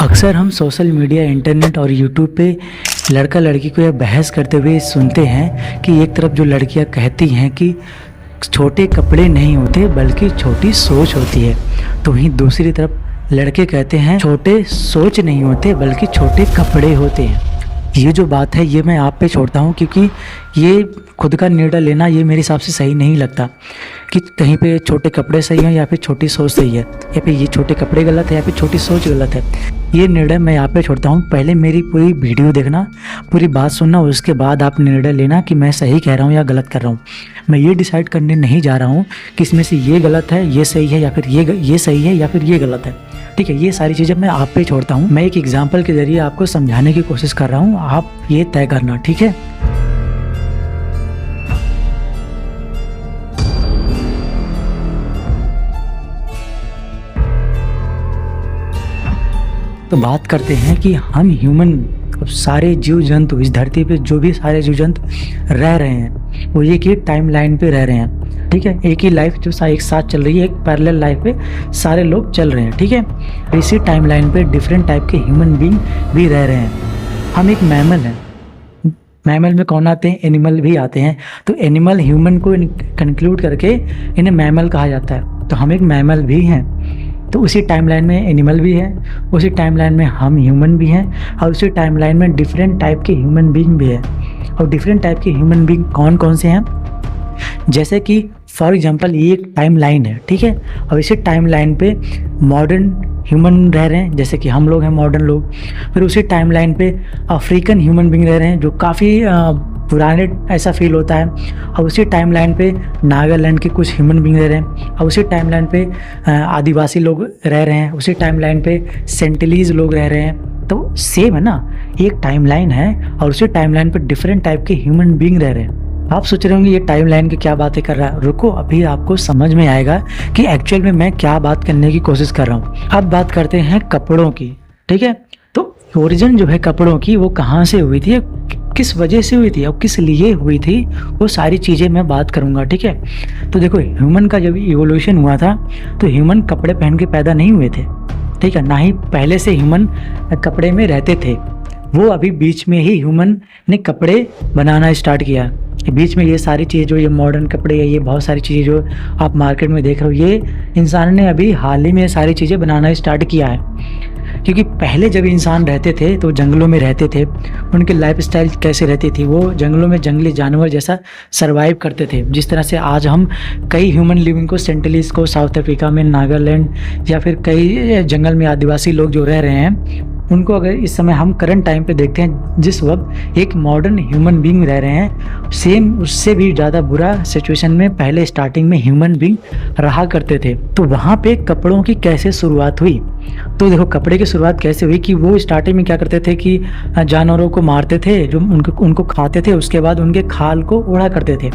अक्सर हम social media, internet और यूट्यूब पे लड़का लड़की को यह बहस करते हुए सुनते हैं कि एक तरफ जो लड़कियां कहती हैं कि छोटे कपड़े नहीं होते बल्कि छोटी सोच होती है, तो वहीं दूसरी तरफ लड़के कहते हैं छोटे सोच नहीं होते बल्कि छोटे कपड़े होते हैं। ये जो बात है ये मैं आप पे छोड़ता हूँ, क्योंकि ये खुद का निर्णय लेना ये मेरे हिसाब से सही नहीं लगता कि कहीं पे छोटे कपड़े सही हैं या फिर छोटी सोच सही है, या फिर ये छोटे कपड़े गलत है या फिर छोटी सोच गलत है। ये निर्णय मैं आप पे छोड़ता हूँ। पहले मेरी पूरी वीडियो देखना, पूरी बात सुनना, उसके बाद आप निर्णय लेना कि मैं सही कह रहा हूँ या गलत कर रहा हूँ। मैं ये डिसाइड करने नहीं जा रहा हूँ कि इसमें से ये गलत है, ये सही है, या फिर ये सही है या फिर ये गलत है। ठीक है, ये सारी चीज़ें मैं आप पे छोड़ता हूँ। मैं एक एग्जाम्पल के जरिए आपको समझाने की कोशिश कर रहा हूँ, आप ये तय करना। ठीक है, तो बात करते हैं कि हम ह्यूमन, सारे जीव जंतु इस धरती पे जो भी सारे जीव जंतु रह रहे हैं वो एक ही टाइम लाइन पे रह रहे हैं। ठीक है, एक ही लाइफ जो एक साथ चल रही है, एक पैरेलल लाइफ पे सारे लोग चल रहे हैं। ठीक है, इसी टाइम लाइन पे डिफरेंट टाइप के ह्यूमन बीइंग भी रह रहे हैं। हम एक मैमल हैं। मैमल में कौन आते हैं? एनिमल भी आते हैं। तो एनिमल ह्यूमन को कंक्लूड करके इन्हें मैमल कहा जाता है। तो हम एक मैमल भी हैं। तो उसी टाइमलाइन में एनिमल भी है, उसी टाइमलाइन में हम ह्यूमन भी हैं, और उसी टाइमलाइन में डिफरेंट टाइप के ह्यूमन बीइंग भी है। और डिफरेंट टाइप के ह्यूमन बीइंग कौन कौन से हैं? जैसे कि फॉर एग्जांपल ये एक टाइमलाइन है। ठीक है, और इसी टाइमलाइन पे मॉडर्न ह्यूमन रह रहे हैं, जैसे कि हम लोग हैं मॉडर्न लोग। फिर उसी टाइमलाइन पे अफ्रीकन ह्यूमन बीइंग रह रहे हैं जो काफ़ी पुराने ऐसा फील होता है। और उसी टाइमलाइन पे नागालैंड के कुछ ह्यूमन बीइंग रह रहे हैं। और उसी टाइमलाइन पे आदिवासी लोग रह रहे हैं। उसी टाइमलाइन पे सेंटिलीज लोग रह रहे हैं। तो सेम है ना, एक टाइमलाइन है और उसी टाइमलाइन पे डिफरेंट टाइप के ह्यूमन बीइंग रह रहे हैं। आप सोच रहे होंगे ये टाइमलाइन की क्या बातें कर रहा है। रुको, अभी आपको समझ में आएगा कि एक्चुअल में मैं क्या बात करने की कोशिश कर रहा हूँ। अब बात करते हैं कपड़ों की। ठीक है, तो ओरिजिन जो है कपड़ों की वो कहाँ से हुई थी, किस वजह से हुई थी और किस लिए हुई थी, वो सारी चीज़ें मैं बात करूंगा। ठीक है, तो देखो ह्यूमन का जब इवोल्यूशन हुआ था तो ह्यूमन कपड़े पहन के पैदा नहीं हुए थे। ठीक है, ना ही पहले से ह्यूमन कपड़े में रहते थे। वो अभी बीच में ही ह्यूमन ने कपड़े बनाना स्टार्ट किया। बीच में ये सारी चीज़ जो ये मॉडर्न कपड़े है, ये बहुत सारी चीज़ें जो आप मार्केट में देख रहे हो, ये इंसान ने अभी हाल ही में सारी चीज़ें बनाना स्टार्ट किया है। क्योंकि पहले जब इंसान रहते थे तो जंगलों में रहते थे, उनकी लाइफस्टाइल कैसे रहती थी, वो जंगलों में जंगली जानवर जैसा सरवाइव करते थे। जिस तरह से आज हम कई ह्यूमन लिविंग को, सेंटिलीज को साउथ अफ्रीका में, नागालैंड या फिर कई जंगल में आदिवासी लोग जो रह रहे हैं, उनको अगर इस समय हम करंट टाइम पे देखते हैं, जिस वक्त एक मॉडर्न ह्यूमन बीइंग रह रहे हैं, सेम उससे भी ज़्यादा बुरा सिचुएशन में पहले स्टार्टिंग में ह्यूमन बीइंग रहा करते थे। तो वहाँ पे कपड़ों की कैसे शुरुआत हुई? तो देखो कपड़े की शुरुआत कैसे हुई कि वो स्टार्टिंग में क्या करते थे कि जानवरों को मारते थे, जो उनको खाते थे, उसके बाद उनके खाल को ओढ़ा करते थे।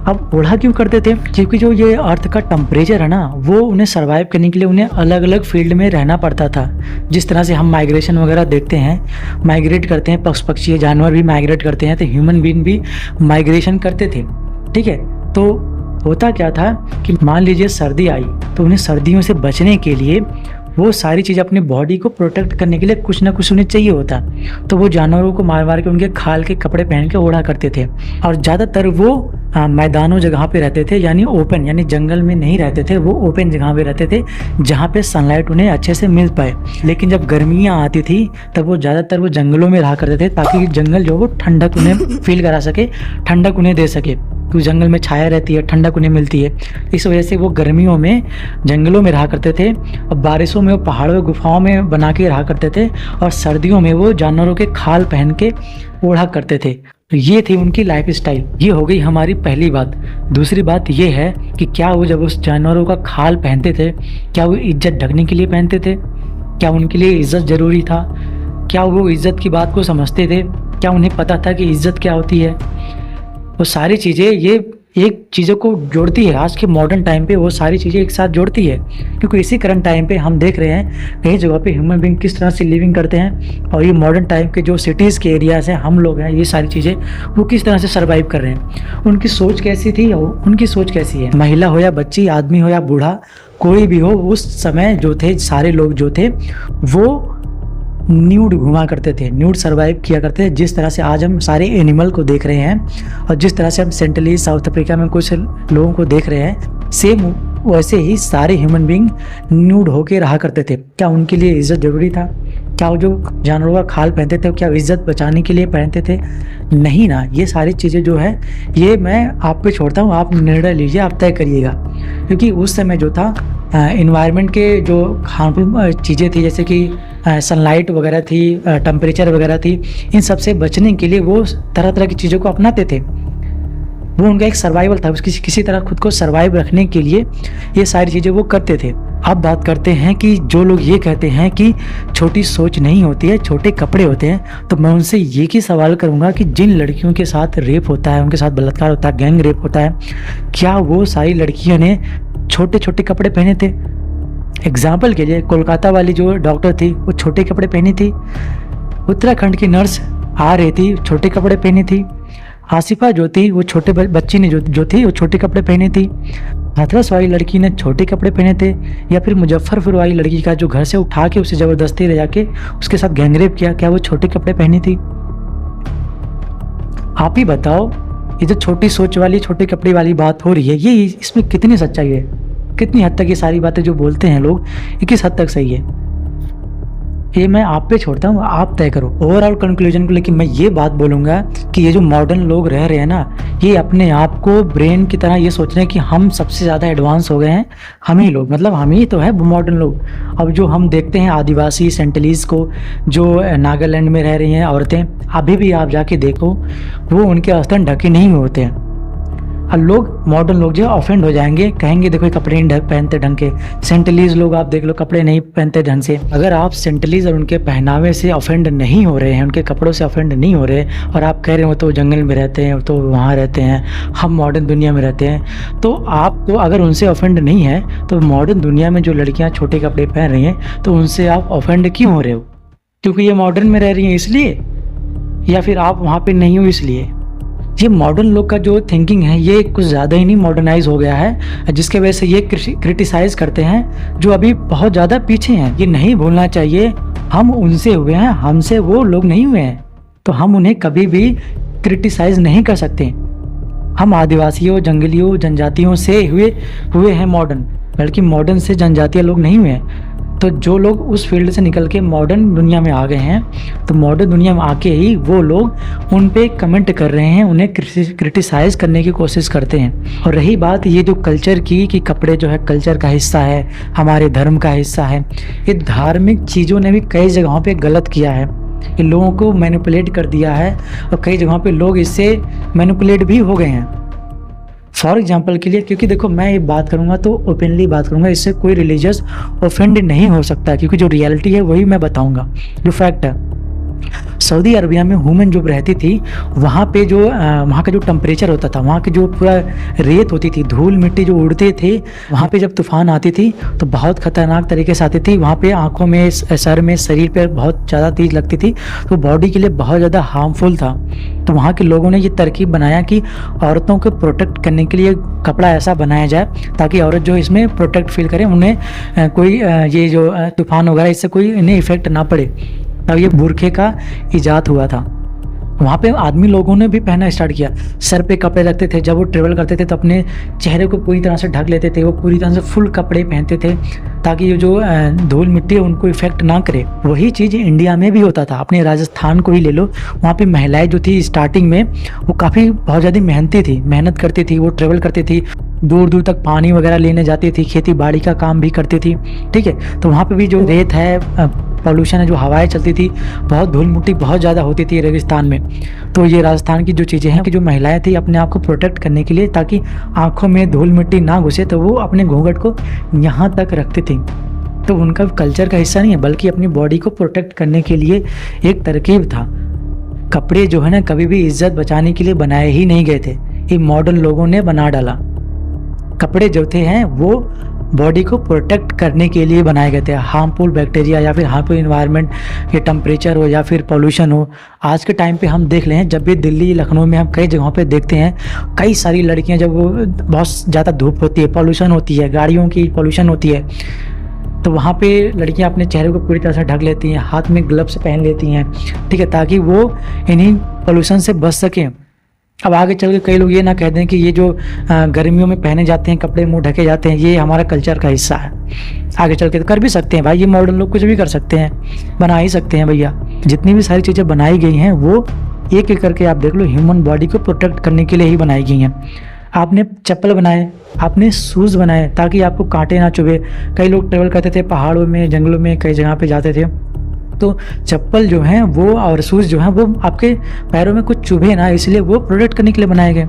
अब ओढ़ा क्यों करते थे? क्योंकि जो ये अर्थ का टेम्परेचर है ना, वो उन्हें सर्वाइव करने के लिए उन्हें अलग अलग फील्ड में रहना पड़ता था। जिस तरह से हम माइग्रेशन वगैरह देखते हैं, माइग्रेट करते हैं, पशु पक्षी जानवर भी माइग्रेट करते हैं, तो ह्यूमन बीइंग भी माइग्रेशन करते थे। ठीक है, तो होता क्या था कि मान लीजिए सर्दी आई तो उन्हें सर्दियों से बचने के लिए वो सारी चीज़ अपने बॉडी को प्रोटेक्ट करने के लिए कुछ ना कुछ उन्हें चाहिए होता। तो वो जानवरों को मार मार के उनके खाल के कपड़े पहन के ओढ़ा करते थे। और ज़्यादातर वो मैदानों जगह पे रहते थे, यानी ओपन, यानी जंगल में नहीं रहते थे, वो ओपन जगह पे रहते थे जहाँ पे सनलाइट उन्हें अच्छे से मिल पाए। लेकिन जब गर्मियाँ आती थी तब वो ज़्यादातर वो जंगलों में रहा करते थे, ताकि जंगल जो वो ठंडक उन्हें फील करा सके, ठंडक उन्हें दे सके। क्योंकि जंगल में छाया रहती है, ठंडक उन्हें मिलती है। इस वजह से वो गर्मियों में जंगलों में रहा करते थे, और बारिशों में वो पहाड़ों गुफाओं में बना के रहा करते थे, और सर्दियों में वो जानवरों के खाल पहन के ओढ़ा करते थे। तो ये थी उनकी लाइफ स्टाइल। ये हो गई हमारी पहली बात। दूसरी बात ये है कि क्या वो जब उस जानवरों का खाल पहनते थे, क्या वो इज्जत ढकने के लिए पहनते थे? क्या उनके लिए इज्जत ज़रूरी था? क्या वो इज्जत की बात को समझते थे? क्या उन्हें पता था कि इज्जत क्या होती है? वो सारी चीज़ें ये एक चीज़ों को जोड़ती है। आज के मॉडर्न टाइम पे वो सारी चीज़ें एक साथ जोड़ती है, क्योंकि इसी करंट टाइम पे हम देख रहे हैं कई जगह पे ह्यूमन बीइंग किस तरह से लिविंग करते हैं, और ये मॉडर्न टाइम के जो सिटीज़ के एरियाज़ हैं, हम लोग हैं, ये सारी चीज़ें वो किस तरह से सर्वाइव कर रहे हैं। उनकी सोच कैसी थी, उनकी सोच कैसी है। महिला हो या बच्ची, आदमी हो या बूढ़ा, कोई भी हो, उस समय जो थे सारे लोग जो थे वो न्यूड घुमा करते थे, न्यूड सर्वाइव किया करते थे। जिस तरह से आज हम सारे एनिमल को देख रहे हैं और जिस तरह से हम सेंट्रली साउथ अफ्रीका में कुछ लोगों को देख रहे हैं, सेम वैसे ही सारे ह्यूमन बींग न्यूड होके रहा करते थे। क्या उनके लिए इज्जत जरूरी था? क्या वो जो जानवरों का खाल पहनते थे क्या इज्जत बचाने के लिए पहनते थे? नहीं ना। ये सारी चीज़ें जो है ये मैं आप पे छोड़ता हूँ, आप निर्णय लीजिए, आप तय करिएगा। क्योंकि उस समय जो था इन्वायरमेंट के जो हार्मफुल चीज़ें थी, जैसे कि सनलाइट वगैरह थी, टेम्परेचर वगैरह थी, इन सब से बचने के लिए वो तरह तरह की चीज़ों को अपनाते थे। वो उनका एक सर्वाइवल था, किसी तरह खुद को सर्वाइव रखने के लिए ये सारी चीज़ें वो करते थे। अब बात करते हैं कि जो लोग ये कहते हैं कि छोटी सोच नहीं होती है, छोटे कपड़े होते हैं, तो मैं उनसे ये ही सवाल करूंगा कि जिन लड़कियों के साथ रेप होता है, उनके साथ बलात्कार होता है, गैंग रेप होता है, क्या वो सारी लड़कियों ने छोटे छोटे कपड़े पहने थे? एग्जाम्पल के लिए कोलकाता वाली जो डॉक्टर थी वो छोटे कपड़े पहनी थी, उत्तराखंड की नर्स आ रही थी छोटे कपड़े पहनी थी, आसिफा जो थी वो छोटे बच्ची ने जो थी वो छोटे कपड़े पहने थी, हाथरस वाली लड़की ने छोटे कपड़े पहने थे, या फिर मुजफ्फरपुर वाली लड़की का जो घर से उठा के उसे ज़बरदस्ती ले जाके उसके साथ गैंगरेप किया, क्या वो छोटे कपड़े पहनी थी? आप ही बताओ, ये जो छोटी सोच वाली छोटे कपड़े वाली बात हो रही है, ये इसमें कितनी सच्चाई है? कितनी हद तक ये सारी बातें जो बोलते हैं लोग, ये किस हद तक सही है? ये मैं आप पे छोड़ता हूँ, आप तय करो। ओवरऑल कंक्लूजन को लेकिन मैं ये बात बोलूँगा कि ये जो मॉडर्न लोग रह रहे हैं ना, ये अपने आप को ब्रेन की तरह ये सोच रहे हैं कि हम सबसे ज़्यादा एडवांस हो गए हैं, हम ही लोग, मतलब हम ही तो है मॉडर्न लोग। अब जो हम देखते हैं आदिवासी सेंटलीज को, जो नागालैंड में रह रही हैं औरतें, अभी भी आप जाके देखो वो उनके औसतन ढके नहीं होते हैं। और लोग मॉडर्न लोग जो ऑफेंड हो जाएंगे, कहेंगे देखो ये कपड़े नहीं पहनते ढंग के। सेंटलीज लोग आप देख लो, कपड़े नहीं पहनते ढंग से। अगर आप सेंटलीज और उनके पहनावे से ऑफेंड नहीं हो रहे हैं, उनके कपड़ों से ऑफेंड नहीं हो रहे, और आप कह रहे हो तो जंगल में रहते हैं, तो वहाँ रहते हैं, हम मॉडर्न दुनिया में रहते हैं, तो आपको अगर उनसे ऑफेंड नहीं है तो मॉडर्न दुनिया में जो लड़कियाँ छोटे कपड़े पहन रही हैं तो उनसे आप ऑफेंड क्यों हो रहे हो? क्योंकि ये मॉडर्न में रह रही हैं इसलिए, या फिर आप वहाँ पे नहीं हो इसलिए? ये मॉडर्न लोग का जो थिंकिंग है ये कुछ ज़्यादा ही नहीं मॉडर्नाइज हो गया है, जिसके वजह से ये क्रिटिसाइज करते हैं जो अभी बहुत ज़्यादा पीछे हैं। ये नहीं भूलना चाहिए, हम उनसे हुए हैं, हमसे वो लोग नहीं हुए हैं, तो हम उन्हें कभी भी क्रिटिसाइज नहीं कर सकते। हम आदिवासियों, जंगलियों, जनजातियों से हुए हैं मॉडर्न, बल्कि मॉडर्न से जनजातीय लोग नहीं हुए हैं। तो जो लोग उस फील्ड से निकल के मॉडर्न दुनिया में आ गए हैं, तो मॉडर्न दुनिया में आके ही वो लोग उन पे कमेंट कर रहे हैं, उन्हें क्रिटिसाइज करने की कोशिश करते हैं। और रही बात ये जो कल्चर की, कि कपड़े जो है कल्चर का हिस्सा है, हमारे धर्म का हिस्सा है, ये धार्मिक चीज़ों ने भी कई जगहों पे गलत किया है, ये लोगों को मैनिपुलेट कर दिया है, और कई जगहों पे लोग इससे मैनिपुलेट भी हो गए हैं। फॉर एग्जाम्पल के लिए, क्योंकि देखो मैं ये बात करूंगा तो ओपनली बात करूंगा, इससे कोई रिलीजियस ऑफेंड नहीं हो सकता, क्योंकि जो रियलिटी है वही मैं बताऊंगा, जो फैक्ट है। सऊदी अरबिया में वुमेन जो रहती थी, वहाँ पे जो वहाँ का जो टेम्परेचर होता था, वहाँ की जो पूरा रेत होती थी, धूल मिट्टी जो उड़ते थे, वहाँ पे जब तूफान आती थी तो बहुत ख़तरनाक तरीके से आती थी। वहाँ पे आँखों में, सर में, शरीर पे बहुत ज़्यादा तेज लगती थी, तो बॉडी के लिए बहुत ज़्यादा हार्मफुल था। तो वहाँ के लोगों ने ये तरकीब बनाया कि औरतों को प्रोटेक्ट करने के लिए कपड़ा ऐसा बनाया जाए ताकि औरत जो इसमें प्रोटेक्ट फील करे, उन्हें कोई ये जो तूफान वगैरह इससे कोई इन्हें इफेक्ट ना पड़े। तब ये बुरखे का इजाद हुआ था। वहाँ पे आदमी लोगों ने भी पहना स्टार्ट किया, सर पे कपड़े रखते थे, जब वो ट्रेवल करते थे तो अपने चेहरे को पूरी तरह से ढक लेते थे, वो पूरी तरह से फुल कपड़े पहनते थे ताकि ये जो धूल मिट्टी है उनको इफेक्ट ना करे। वही चीज़ इंडिया में भी होता था। अपने राजस्थान को ही ले लो, वहाँ पे महिलाएं जो थी स्टार्टिंग में वो काफ़ी बहुत ज़्यादा मेहनती थी, मेहनत करती थी, वो ट्रेवल करती थी, दूर दूर तक पानी वगैरह लेने जाती थी, खेती बाड़ी का काम भी करती थी, ठीक है। तो वहाँ पे भी जो रेत है, पॉल्यूशन है, जो हवाएं चलती थी, बहुत धूल मिट्टी बहुत ज़्यादा होती थी रेगिस्तान में। तो ये राजस्थान की जो चीज़ें हैं कि जो महिलाएं थी अपने आप को प्रोटेक्ट करने के लिए, ताकि आंखों में धूल मिट्टी ना घुसे, तो वो अपने घूंघट को यहाँ तक रखती थी। तो उनका कल्चर का हिस्सा नहीं है, बल्कि अपनी बॉडी को प्रोटेक्ट करने के लिए एक तरकीब था। कपड़े जो है ना कभी भी इज्जत बचाने के लिए बनाए ही नहीं गए थे, ये मॉडर्न लोगों ने बना डाला। कपड़े जो थे हैं वो बॉडी को प्रोटेक्ट करने के लिए बनाए गए थे, हार्मफुल बैक्टीरिया या फिर हार्मफुल इन्वायरमेंट, ये टेम्परेचर हो या फिर पॉल्यूशन हो। आज के टाइम पे हम देख लें, जब भी दिल्ली, लखनऊ में हम कई जगहों पे देखते हैं, कई सारी लड़कियां, जब वो बहुत ज़्यादा धूप होती है, पॉल्यूशन होती है, गाड़ियों की पॉल्यूशन होती है, तो वहाँ पे लड़कियाँ अपने चेहरे को पूरी तरह से ढक लेती हैं, हाथ में ग्लव्स पहन लेती हैं, ठीक है, ताकि वो इन्हीं पोल्यूशन से बच सकें। अब आगे चल के कई लोग ये ना कह दें कि ये जो गर्मियों में पहने जाते हैं कपड़े, मुंह ढके जाते हैं, ये हमारा कल्चर का हिस्सा है। आगे चल के तो कर भी सकते हैं भाई, ये मॉडर्न लोग कुछ भी कर सकते हैं, बना ही सकते हैं भैया। जितनी भी सारी चीज़ें बनाई गई हैं वो एक एक करके आप देख लो ह्यूमन बॉडी को प्रोटेक्ट करने के लिए ही बनाई गई हैं। आपने चप्पल बनाए, आपने शूज़ बनाए ताकि आपको कांटे ना चुभे। कई लोग ट्रेवल करते थे पहाड़ों में, जंगलों में, कई जगह पे जाते थे, तो चप्पल जो हैं वो और शूज़ जो हैं वो आपके पैरों में कुछ चुभे ना, इसलिए वो प्रोटेक्ट करने के लिए बनाए गए।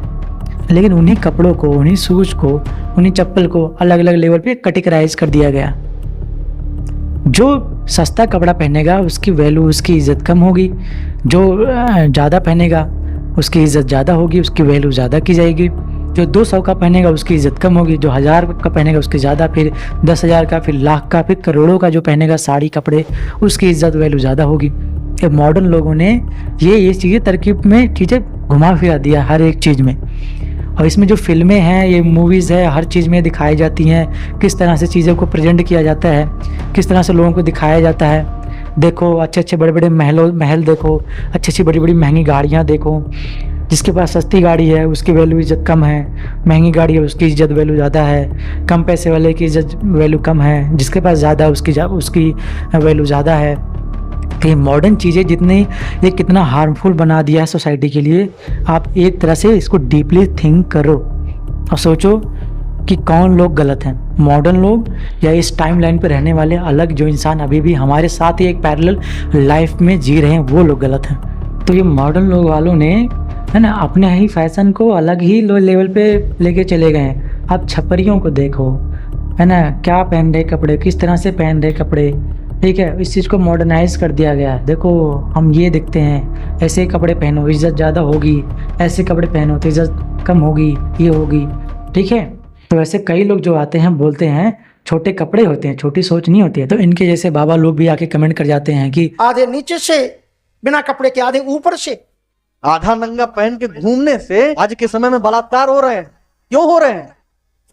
लेकिन उन्हीं कपड़ों को, उन्हीं शूज़ को, उन्हीं चप्पल को अलग अलग लेवल पे कैटेगराइज कर दिया गया। जो सस्ता कपड़ा पहनेगा उसकी वैल्यू, उसकी इज़्ज़त कम होगी, जो ज़्यादा पहनेगा उसकी इज़्ज़त ज़्यादा होगी, उसकी वैल्यू ज़्यादा की जाएगी। जो 200 का पहनेगा उसकी इज़्ज़त कम होगी, जो 1000 का पहनेगा उसकी ज़्यादा, फिर 10,000 का, फिर लाख का, फिर करोड़ों का जो पहनेगा साड़ी कपड़े, उसकी इज़्ज़त वैल्यू ज़्यादा होगी। ये मॉडर्न लोगों ने ये चीज़ें तरकीब में चीज़ें घुमा फिरा दिया हर एक चीज़ में। और इसमें जो फिल्में हैं, ये मूवीज़ है, हर चीज़ में दिखाई जाती हैं किस तरह से चीज़ों को प्रेजेंट किया जाता है, किस तरह से लोगों को दिखाया जाता है। देखो अच्छे अच्छे बड़े बड़े महल देखो, अच्छी अच्छी बड़ी बड़ी महंगी गाड़ियाँ देखो। जिसके पास सस्ती गाड़ी है उसकी वैल्यू इज़्ज़त कम है, महंगी गाड़ी है उसकी इज़्ज़त वैल्यू ज़्यादा है, कम पैसे वाले की इज़्ज़त वैल्यू कम है, जिसके पास ज़्यादा उसकी वैल्यू ज़्यादा है। तो ये मॉडर्न चीज़ें जितनी, ये कितना हार्मफुल बना दिया है सोसाइटी के लिए। आप एक तरह से इसको डीपली थिंक करो और सोचो कि कौन लोग गलत हैं, मॉडर्न लोग या इस टाइम लाइन पर रहने वाले अलग जो इंसान अभी भी हमारे साथ ही एक पैरेलल लाइफ में जी रहे हैं, वो लोग गलत हैं। तो ये मॉडर्न लोग वालों ने, है ना, अपने ही फैशन को अलग ही लो लेवल पे लेके चले गए हैं। आप छपरियों को देखो, है ना, क्या पहन रहे कपड़े, किस तरह से पहन रहे कपड़े, ठीक है, इस चीज़ को मॉडर्नाइज कर दिया गया। देखो हम ये दिखते हैं, ऐसे कपड़े पहनो इज़्ज़त ज़्यादा होगी, ऐसे कपड़े पहनो तो इज़्ज़त कम होगी, ये होगी, ठीक है। तो ऐसे कई लोग जो आते हैं बोलते हैं छोटे कपड़े होते हैं, छोटी सोच नहीं होती है। तो इनके जैसे बाबा लोग भी आके कमेंट कर जाते हैं कि आधे नीचे से बिना कपड़े के, आधे ऊपर से। आधा नंगा पहन के घूमने से आज के समय में बलात्कार हो रहे हैं। क्यों हो रहे हैं?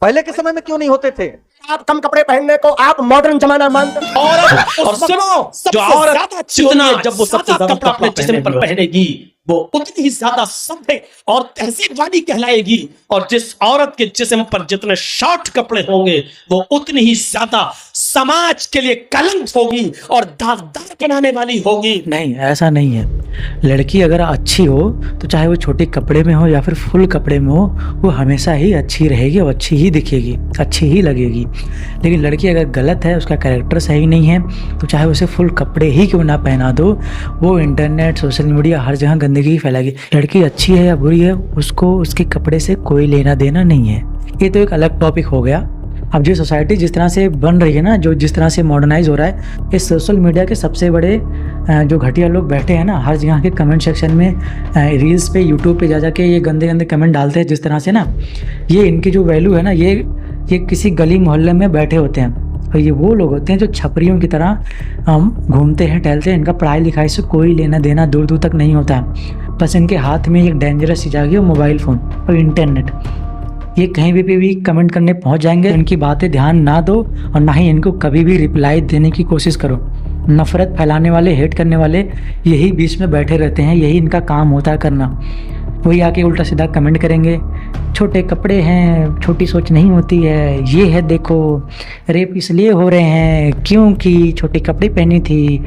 पहले के समय में क्यों नहीं होते थे? आप कम कपड़े पहनने को आप मॉडर्न जमाना मानते हैं। और सुनो, जो औरत जितना जब वो सबसे ज्यादा कपड़ा अपने जिस्म पर पहनेगी वो उतनी ही ज्यादा सभ्य और तहजीब वाली कहलाएगी। और जिस औरत के जिस्म पर जितने शॉर्ट कपड़े होंगे वो उतनी ही ज्यादा समाज के लिए कलंक होगी और दागदार बनाने वाली होगी। नहीं, ऐसा नहीं है। लड़की अगर अच्छी हो तो चाहे वो छोटे कपड़े में हो या फिर फुल कपड़े में हो, वो हमेशा ही अच्छी रहेगी और अच्छी ही दिखेगी, अच्छी ही लगेगी। लेकिन लड़की अगर गलत है, उसका कैरेक्टर सही नहीं है, तो चाहे उसे फुल कपड़े ही क्यों ना पहना दो, वो इंटरनेट, सोशल मीडिया, हर जगह गंदगी ही फैलाएगी। लड़की अच्छी है या बुरी है, उसको उसके कपड़े से कोई लेना देना नहीं है। ये तो एक अलग टॉपिक हो गया। अब जो सोसाइटी जिस तरह से बन रही है ना, जो जिस तरह से मॉडर्नाइज हो रहा है, इस सोशल मीडिया के सबसे बड़े जो घटिया लोग बैठे हैं ना, हर जगह के कमेंट सेक्शन में, रील्स पे, यूट्यूब पे जा जाके ये गंदे गंदे कमेंट डालते हैं जिस तरह से ना, ये इनकी जो वैल्यू है ना, ये किसी गली मोहल्ले में बैठे होते हैं। और ये वो लोग होते हैं जो छपरियों की तरह घूमते हैं, टहलते हैं। इनका पढ़ाई लिखाई से कोई लेना देना दूर दूर तक नहीं होता है। बस इनके हाथ में एक डेंजरस चीज़ आ गई, मोबाइल फ़ोन और इंटरनेट। ये कहीं भी कमेंट करने पहुंच जाएंगे। इनकी बातें ध्यान ना दो और ना ही इनको कभी भी रिप्लाई देने की कोशिश करो। नफरत फैलाने वाले, हेट करने वाले यही बीच में बैठे रहते हैं, यही इनका काम होता है करना। वही आके उल्टा सीधा कमेंट करेंगे, छोटे कपड़े हैं, छोटी सोच नहीं होती है, ये है देखो, रेप इसलिए हो रहे हैं क्योंकि छोटे कपड़े पहनी थी,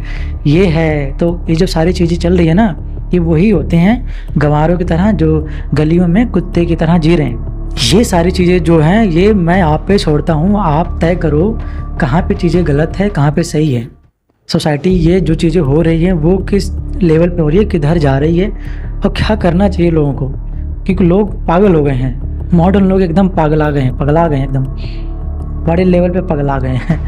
ये है। तो ये जो सारी चीज़ें चल रही है ना, ये वही होते हैं गंवारों की तरह जो गलियों में कुत्ते की तरह जी रहे हैं। ये सारी चीज़ें जो हैं, ये मैं आप पे छोड़ता हूँ, आप तय करो कहाँ पे चीज़ें गलत है, कहाँ पे सही है। सोसाइटी ये जो चीज़ें हो रही हैं वो किस लेवल पे हो रही है, किधर जा रही है और क्या करना चाहिए लोगों को, क्योंकि लोग पागल हो गए हैं। मॉडर्न लोग एकदम पगला गए हैं एकदम बड़े लेवल पे पगला गए हैं।